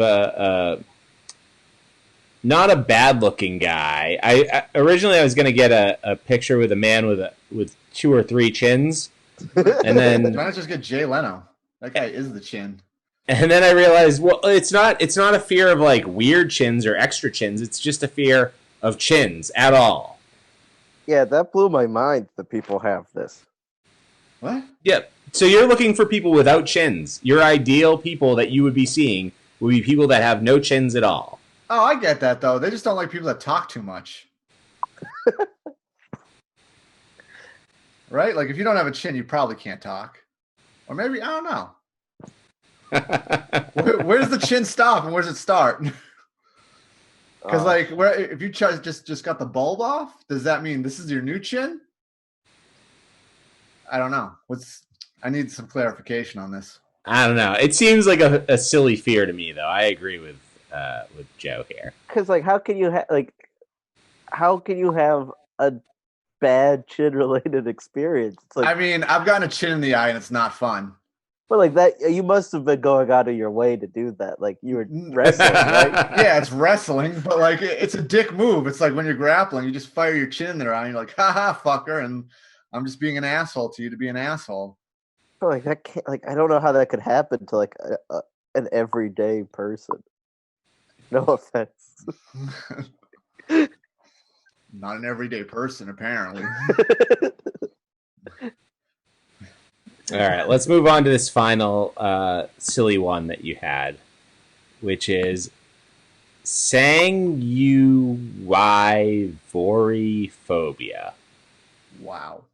not a bad-looking guy. Originally I was going to get a picture with a man with 2 or 3 chins, and then why not just get Jay Leno? That guy is the chin. And then I realized, well, it's not a fear of like weird chins or extra chins. It's just a fear of chins at all. Yeah, that blew my mind that people have this. What? Yeah. So you're looking for people without chins. Your ideal people that you would be seeing would be people that have no chins at all. Oh, I get that, though. They just don't like people that talk too much. Right? Like, if you don't have a chin, you probably can't talk. Or maybe, I don't know. Where does the chin stop and where does it start? Because, if you just got the bulb off, does that mean this is your new chin? I don't know. I need some clarification on this. I don't know. It seems like a silly fear to me, though. I agree with Joe here. Because how can you have a bad chin related experience? It's like, I mean, I've gotten a chin in the eye and it's not fun. But like that, you must have been going out of your way to do that. Like you were wrestling, right? Yeah, it's wrestling, but like it's a dick move. It's like when you're grappling, you just fire your chin in there, and you're like, "Ha ha, fucker!" And I'm just being an asshole to you to be an asshole. But like that can't. Like I don't know how that could happen to like an everyday person. No offense. Not an everyday person, apparently. All right, let's move on to this final silly one that you had, which is sanguivoriphobia. Wow.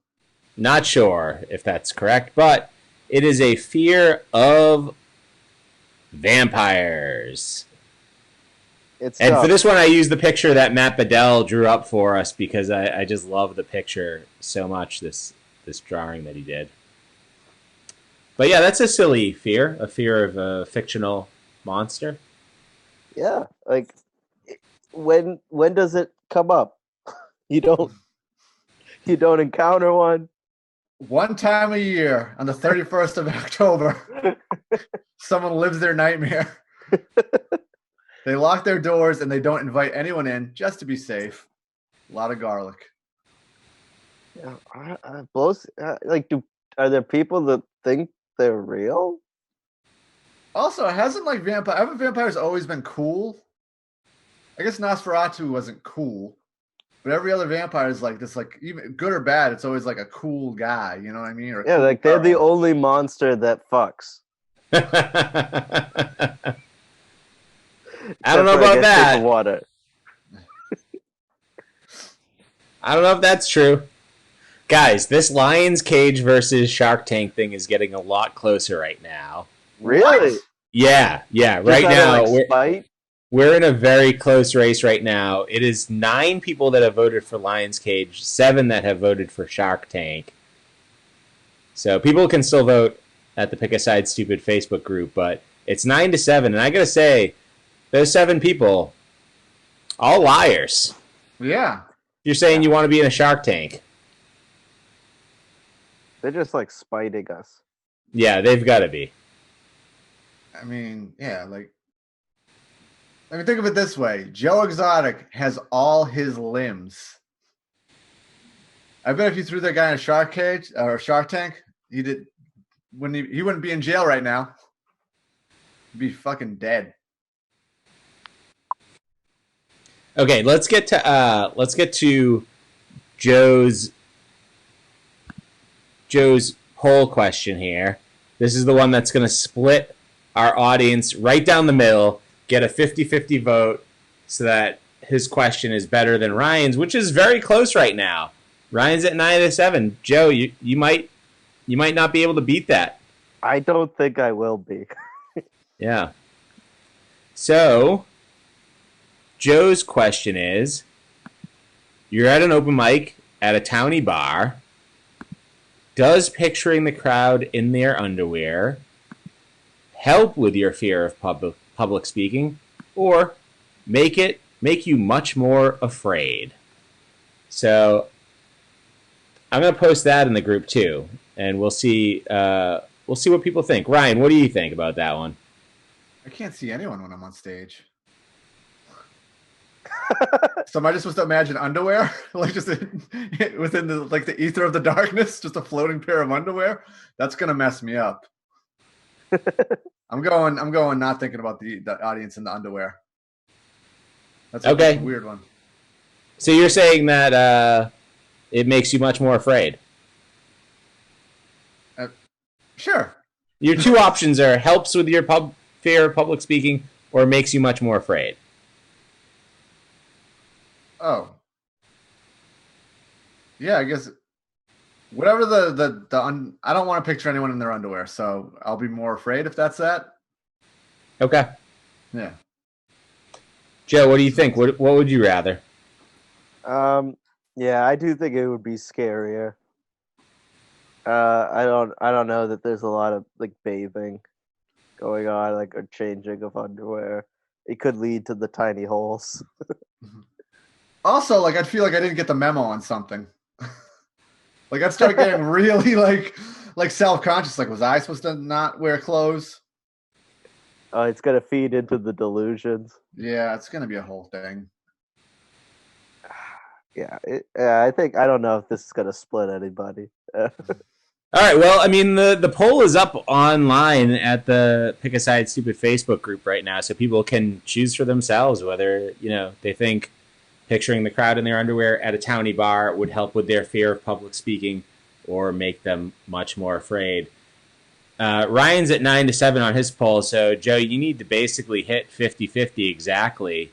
Not sure if that's correct, but it is a fear of vampires. And for this one, I used the picture that Matt Bedell drew up for us because I just love the picture so much, this drawing that he did. But yeah, that's a silly fear, a fear of a fictional monster. Yeah, like when does it come up? You don't encounter one. One time a year, on the 31st of October, someone lives their nightmare. They lock their doors and they don't invite anyone in just to be safe. A lot of garlic. Yeah, are there people that think they're real? Also, haven't vampires always been cool? I guess Nosferatu wasn't cool, but every other vampire is like this, like even good or bad, it's always like a cool guy. You know what I mean? Or yeah, cool like they're the only monster that fucks. I don't know about that. Water. I don't know if that's true. Guys, this Lions Cage versus Shark Tank thing is getting a lot closer right now. Really? What? Yeah. Right now, we're in a very close race right now. It is 9 people that have voted for Lions Cage, 7 that have voted for Shark Tank. So people can still vote at the Pick a Side Stupid Facebook group, but it's 9-7, and I gotta say, those 7 people, all liars. Yeah. You're saying you want to be in a Shark Tank. They're just like spiting us. Yeah, they've got to be. I mean, yeah, like, I mean, think of it this way. Joe Exotic has all his limbs. I bet if you threw that guy in a shark cage or a Shark Tank, he wouldn't be in jail right now. He'd be fucking dead. Okay, let's get to Joe's poll question here. This is the one that's going to split our audience right down the middle, get a 50-50 vote. so that his question is better than Ryan's, which is very close right now. Ryan's at 9 out of 7. Joe, you might not be able to beat that. I don't think I will be. Yeah. So, Joe's question is, you're at an open mic at a towny bar. Does picturing the crowd in their underwear help with your fear of public speaking, or make you much more afraid? So, I'm going to post that in the group too, and we'll see what people think. Ryan, what do you think about that one? I can't see anyone when I'm on stage. So am I just supposed to imagine underwear, like just within the ether of the darkness, just a floating pair of underwear? That's gonna mess me up. I'm going. Not thinking about the audience in the underwear. That's okay. A weird one. So you're saying that it makes you much more afraid? Sure. Your two options are helps with your fear of public speaking, or makes you much more afraid. Oh. Yeah, I guess whatever I don't want to picture anyone in their underwear, so I'll be more afraid if that's that. Okay. Yeah. Joe, what do you think? What would you rather? Yeah, I do think it would be scarier. I don't know that there's a lot of like bathing going on, like or changing of underwear. It could lead to the tiny holes. Also, like I'd feel like I didn't get the memo on something. Like I'd start getting really like self-conscious. Like, was I supposed to not wear clothes? Oh, it's gonna feed into the delusions. Yeah, it's gonna be a whole thing. Yeah, I don't know if this is gonna split anybody. All right. Well, I mean, the poll is up online at the Pick a Side Stupid Facebook group right now, so people can choose for themselves whether they think picturing the crowd in their underwear at a towny bar would help with their fear of public speaking or make them much more afraid. Ryan's at 9 to 7 on his poll, so Joe, you need to basically hit 50-50 exactly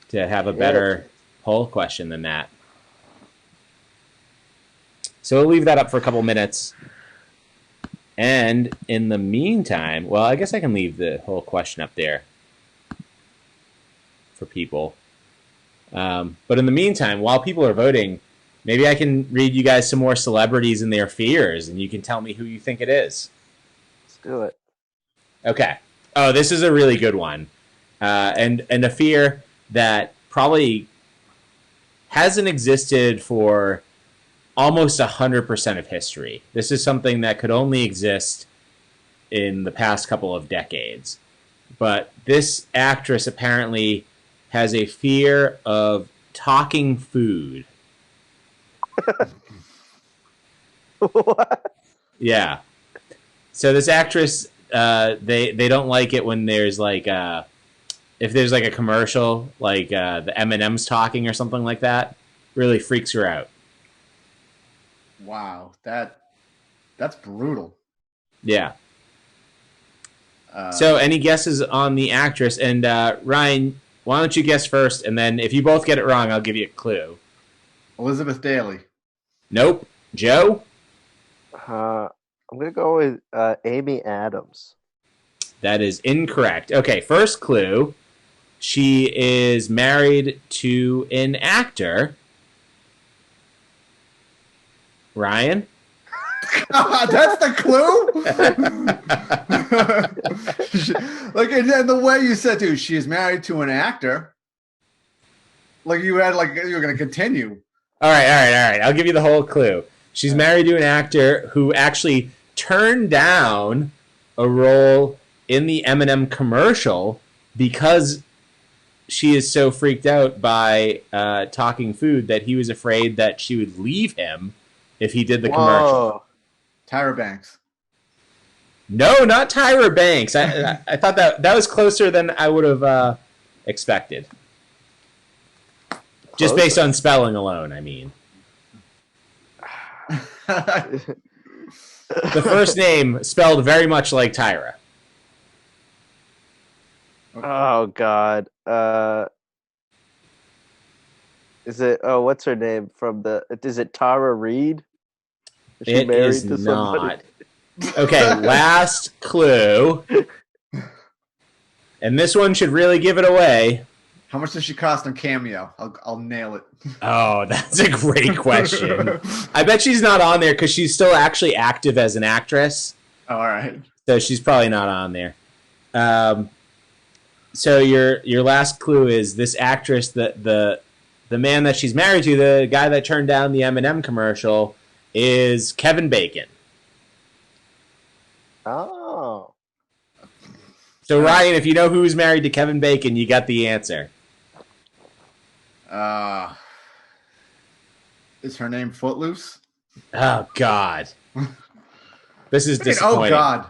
to have a better poll question than that. So we'll leave that up for a couple minutes. And in the meantime, well, I guess I can leave the whole question up there for people. But in the meantime, while people are voting, maybe I can read you guys some more celebrities and their fears, and you can tell me who you think it is. Let's do it. Okay. Oh, this is a really good one. And a fear that probably hasn't existed for almost 100% of history. This is something that could only exist in the past couple of decades. But this actress apparently has a fear of talking food. What? Yeah. So this actress, they don't like it when there's like if there's like a commercial, like the M&M's talking or something like that. Really freaks her out. Wow, that's brutal. Yeah. So any guesses on the actress? And Ryan, why don't you guess first, and then if you both get it wrong, I'll give you a clue. Elizabeth Daily. Nope. Joe? I'm gonna go with Amy Adams. That is incorrect. Okay, first clue. She is married to an actor. Ryan? That's the clue? Like, and the way you said, dude, she is married to an actor. Like you were going to continue. All right. I'll give you the whole clue. She's married to an actor who actually turned down a role in the M&M commercial because she is so freaked out by talking food that he was afraid that she would leave him if he did the commercial. Tyra Banks. No, not Tyra Banks. I thought that was closer than I would have expected. Just based on spelling alone, I mean. The first name spelled very much like Tyra. Oh God. Is it? Oh, what's her name from the? Is it Tara Reid? Is she It married is to somebody? not. Okay, last clue. And this one should really give it away. How much does she cost on Cameo? I'll nail it. Oh, that's a great question. I bet she's not on there because she's still actually active as an actress. Oh, all right. So she's probably not on there. So your last clue is this actress, the man that she's married to, the guy that turned down the M&M commercial, is Kevin Bacon. Oh. So Ryan, if you know who's married to Kevin Bacon, you got the answer. Is her name Footloose? Oh God, this is Oh disappointing. God.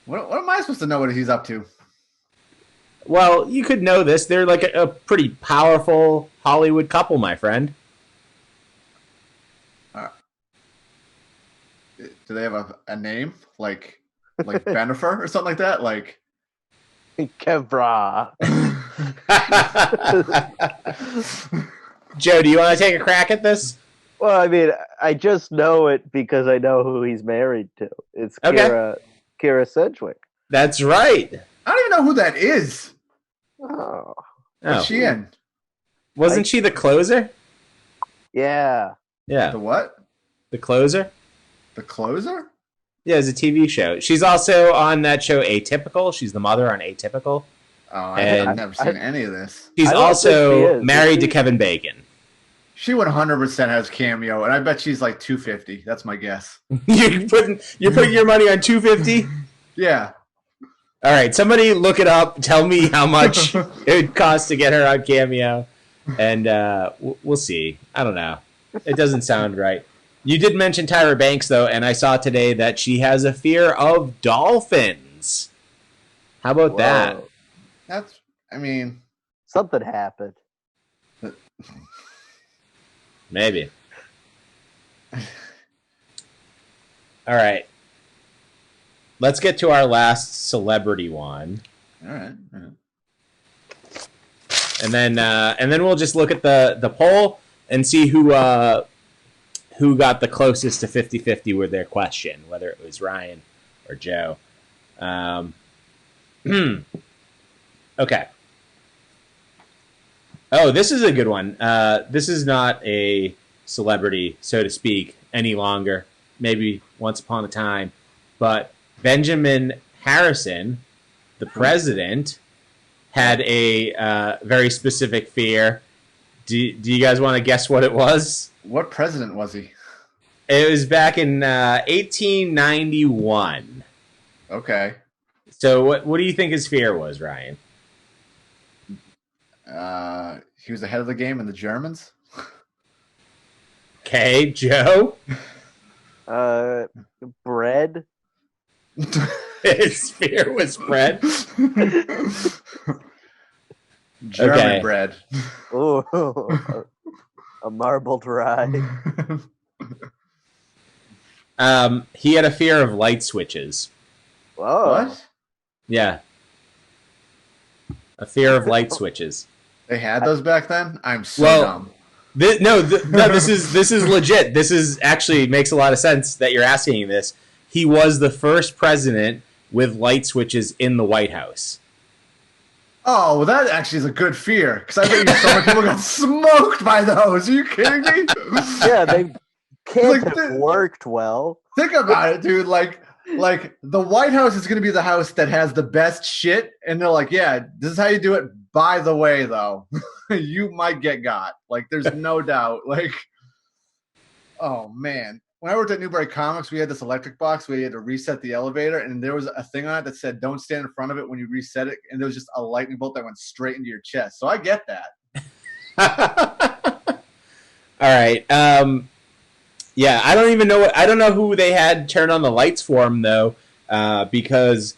What am I supposed to know what he's up to? Well, you could know this. They're like a pretty powerful Hollywood couple, my friend. Do they have a name like Bennifer or something like that? Like Kevra. Joe, do you want to take a crack at this? Well, I mean, I just know it because I know who he's married to. It's Okay. Kira Sedgwick. That's right. I don't even know who that is. Oh. What's Oh, she in? wasn't she the closer? Yeah. Yeah, The what? the closer. The closer? Yeah, it's a TV show. She's also on that show Atypical. She's the mother on Atypical. Oh, And I've never seen any of this. She's I don't think also she is. married Is to she? Kevin Bacon. She 100% has Cameo, and I bet she's like 250. That's my guess. you're putting your money on 250. Yeah. All right, somebody look it up. Tell me how much it would cost to get her on Cameo, and we'll see. I don't know. It doesn't sound right. You did mention Tyra Banks, though, and I saw today that she has a fear of dolphins. How about Whoa. that? That's, I mean, Something happened. Maybe. All right. Let's get to our last celebrity one. all right. And then we'll just look at the poll and see who got the closest to 50-50 with their question, whether it was Ryan or Joe. Okay. Oh, this is a good one. This is not a celebrity, so to speak, any longer. Maybe once upon a time. But Benjamin Harrison, the president, had a very specific fear. Do you guys want to guess what it was? What president was he? It was back in 1891. Okay. So what do you think his fear was, Ryan? He was ahead of the game in the Germans. Okay, Joe? Bread. His fear was bread. German Okay. bread. Ooh, a marbled rye. He had a fear of light switches. Whoa. What? Yeah. A fear of light switches. They had those back then? I'm so Well- dumb. No, this is legit. This is actually makes a lot of sense that you're asking this. He was the first president with light switches in the White House. Oh, well, that actually is a good fear. Because I bet you so many people got smoked by those. Are you kidding me? Yeah, they can't Like have this. worked well. Think about it, dude. Like the White House is going to be the house that has the best shit. And they're like, yeah, this is how you do it. By the way, though, you might get got. Like, there's no doubt. Like, oh, man. When I worked at Newbury Comics, we had this electric box where you had to reset the elevator. And there was a thing on it that said, don't stand in front of it when you reset it. And there was just a lightning bolt that went straight into your chest. So I get that. All right. Yeah, I don't know who they had turn on the lights for him though, because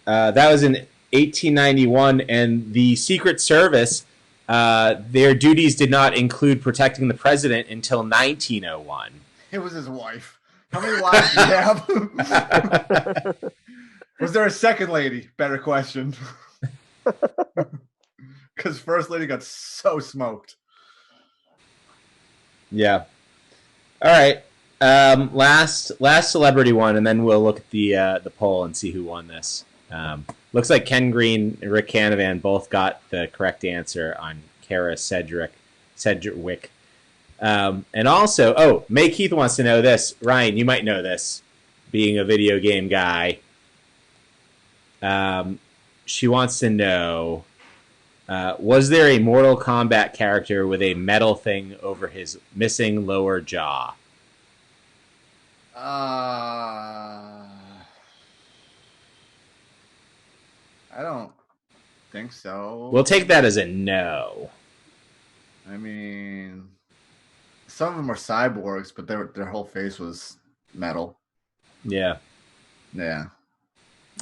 that was in 1891, and the Secret Service, their duties did not include protecting the president until 1901. It was his wife. How many wives did he have? Was there a second lady? Better question. Because first lady got so smoked. Yeah. All right. Last celebrity one, and then we'll look at the poll and see who won this. Looks like Ken Green and Rick Canavan both got the correct answer on Kara Sedgwick. And also, May Keith wants to know this. Ryan, you might know this, being a video game guy. She wants to know, was there a Mortal Kombat character with a metal thing over his missing lower jaw? I don't think so. We'll take that as a no. I mean, some of them are cyborgs, but their whole face was metal. Yeah. Yeah.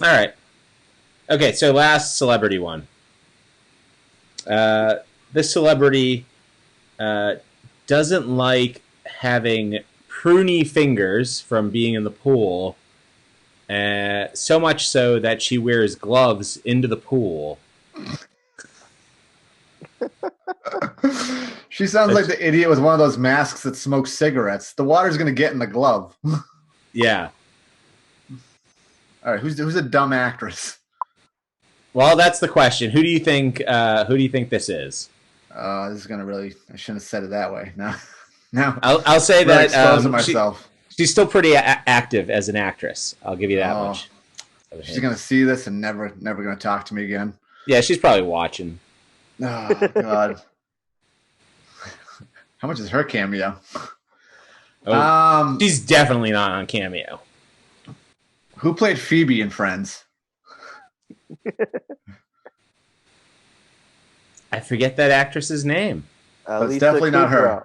All right. Okay, so last celebrity one. This celebrity doesn't like having pruny fingers from being in the pool, so much so that she wears gloves into the pool. She sounds like the idiot with one of those masks that smokes cigarettes. The water's going to get in the glove. Yeah. All right, who's a dumb actress? Well, that's the question. Who do you think this is? This is going to really... I shouldn't have said it that way. No. I'll say really that exposing myself. She's still pretty active as an actress. I'll give you that much. She's going to see this and never going to talk to me again. Yeah, she's probably watching. Oh, God. How much is her cameo? She's definitely not on Cameo. Who played Phoebe in Friends? I forget that actress's name. It's definitely not her.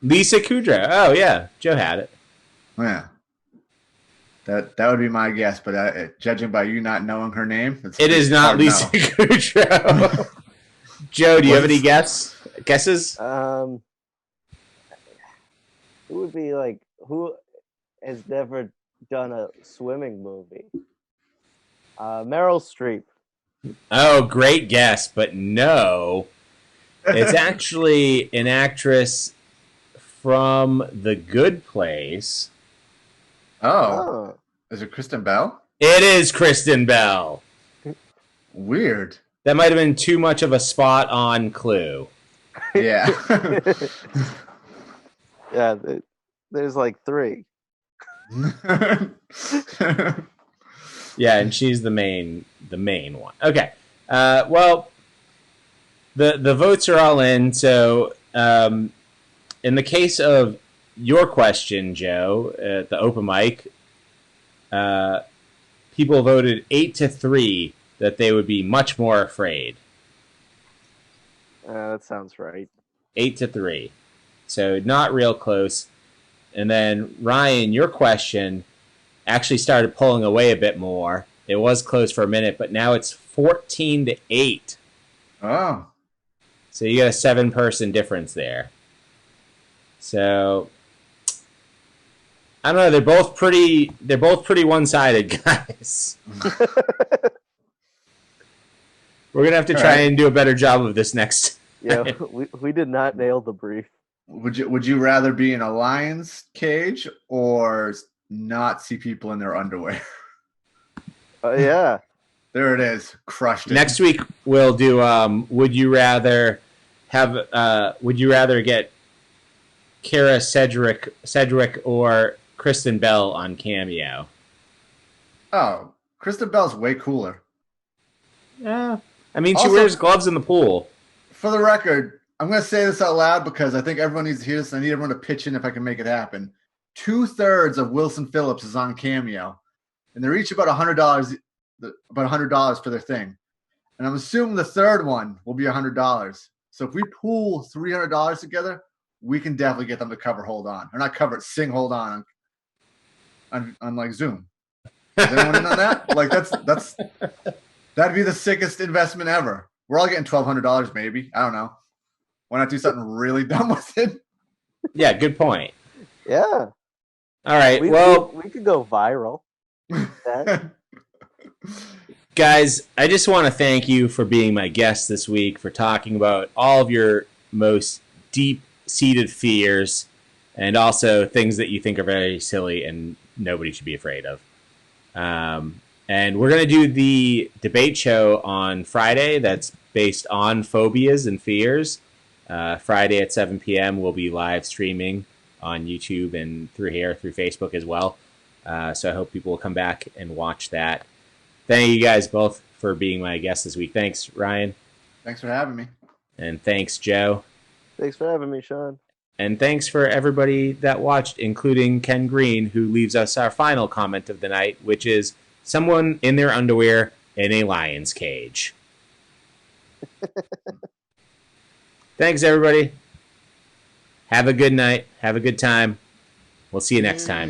Lisa Kudrow. Oh, yeah. Joe had it. Yeah. That would be my guess, but judging by you not knowing her name, it is not Lisa Kudrow. Joe, do you have any guesses? It would be like, who has never done a swimming movie? Meryl Streep. Oh, great guess, but no. It's actually an actress from The Good Place. Oh. Is it Kristen Bell? It is Kristen Bell. Weird. That might have been too much of a spot on clue. Yeah. Yeah, there's like 3. Yeah, and she's the main one. Okay. Well, the votes are all in. So, in the case of your question, Joe, at the open mic, people voted 8-3 that they would be much more afraid. That sounds right. 8-3. So not real close. And then, Ryan, your question actually started pulling away a bit more. It was close for a minute, but now it's 14-8. Oh. So you got a 7-person difference there. So I don't know. They're both pretty one-sided, guys. We're gonna have to try and do a better job of this next. Yeah, we did not nail the brief. Would you rather be in a lion's cage or not see people in their underwear? Yeah. There it is. Crushed it. Next week we'll do would you rather get Kara Sedgwick or Kristen Bell on Cameo? Oh, Kristen Bell's way cooler. Yeah. I mean, she wears gloves in the pool. For the record, I'm going to say this out loud because I think everyone needs to hear this. I need everyone to pitch in if I can make it happen. 2/3 of Wilson Phillips is on Cameo, and they're each about $100 for their thing. And I'm assuming the third one will be $100. So if we pool $300 together, we can definitely get them to cover Hold On. Or not cover it, sing Hold On like Zoom. Is anyone in on that? Like that'd be the sickest investment ever. We're all getting $1,200 maybe. I don't know. Why not do something really dumb with it? Yeah, good point. Yeah. All right. We could go viral. Guys, I just want to thank you for being my guest this week, for talking about all of your most deep deep-seated fears, and also things that you think are very silly and nobody should be afraid of. And we're going to do the debate show on Friday that's based on phobias and fears. Friday at 7 p.m. we'll be live streaming on YouTube and through Facebook as well. So I hope people will come back and watch that. Thank you guys both for being my guests this week. Thanks, Ryan. Thanks for having me. And thanks, Joe. Thanks for having me, Shawn. And thanks for everybody that watched, including Ken Green, who leaves us our final comment of the night, which is someone in their underwear in a lion's cage. Thanks, everybody. Have a good night. Have a good time. We'll see you next time.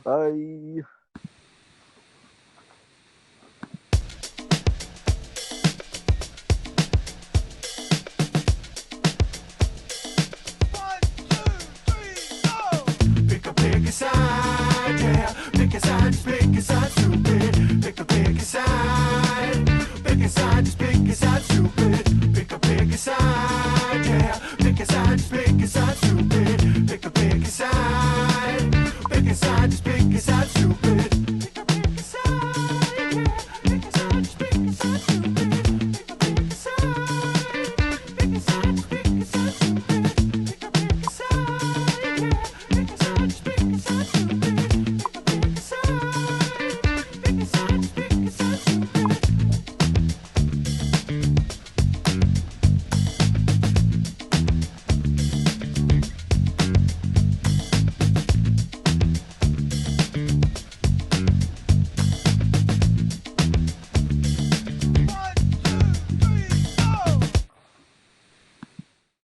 Bye. Pick a piggy side, yeah. Pick a side, just pick a side, stupid. Pick a piggy side. Pick a side, just pick a side, stupid. Pick a piggy side, yeah. Pick a side, just pick a side, stupid. Pick a piggy side. Pick a side, just pick a side, stupid.